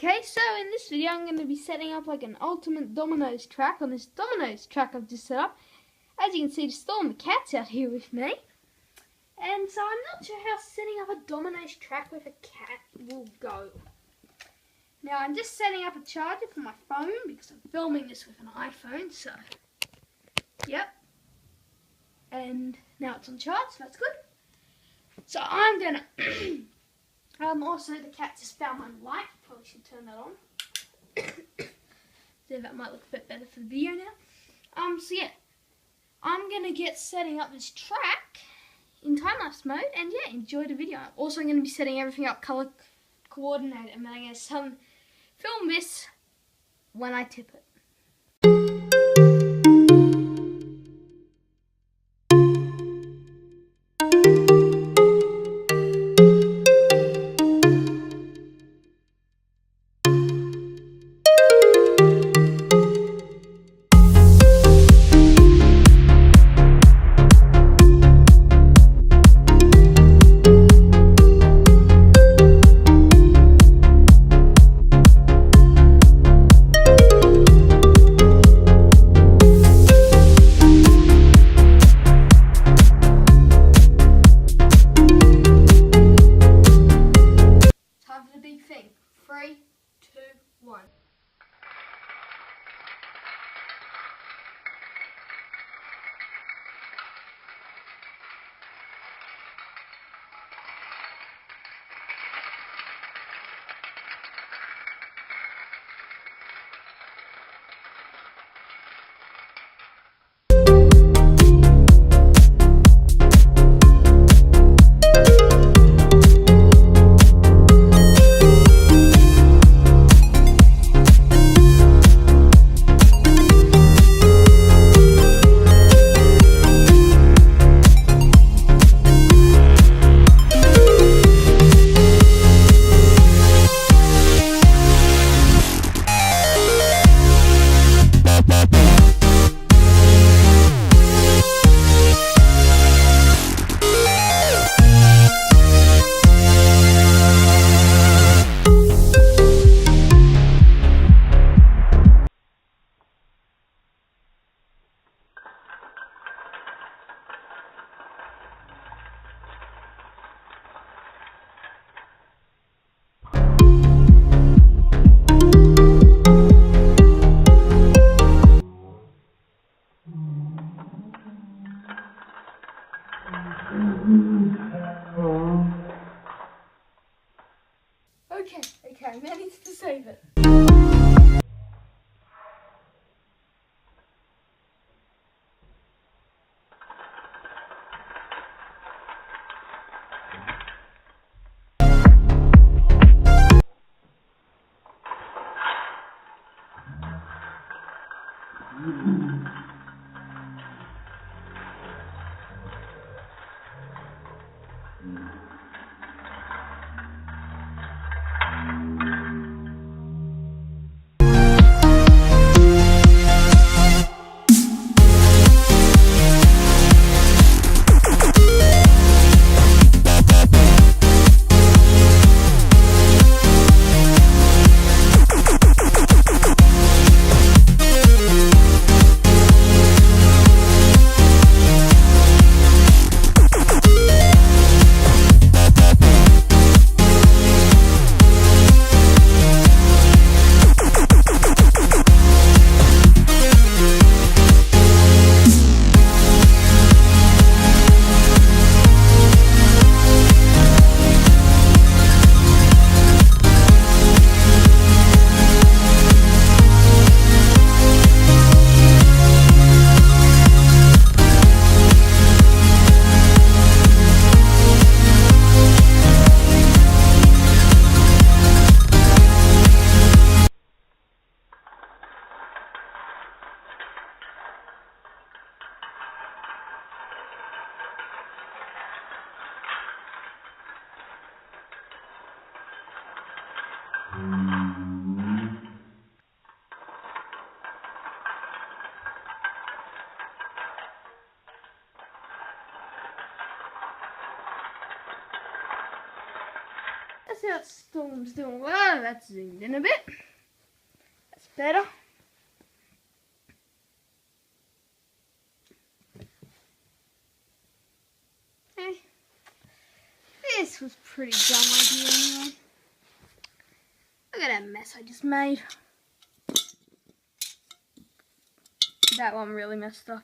Okay, so in this video I'm going to be setting up like an ultimate dominos track on this dominos track I've just set up. As you can see, the Storm the cat's out here with me. And so I'm not sure how setting up a dominos track with a cat will go. Now I'm just setting up a charger for my phone because I'm filming this with an iPhone, so yep. And now it's on charge, so that's good. So I'm gonna also the cat just found my light, probably should turn that on. So that might look a bit better for the video now. So yeah, I'm gonna get setting up this track in time-lapse mode, and yeah, enjoy the video. Also, I'm gonna be setting everything up color coordinated, and then I'm gonna film this when I tip it. Big thing. 3, 2, 1. Okay, I managed to save it. see how Storm's doing. Whoa, that's zoomed in a bit. That's better. Okay. This was pretty dumb idea anyway. Look at that mess I just made. That one really messed up.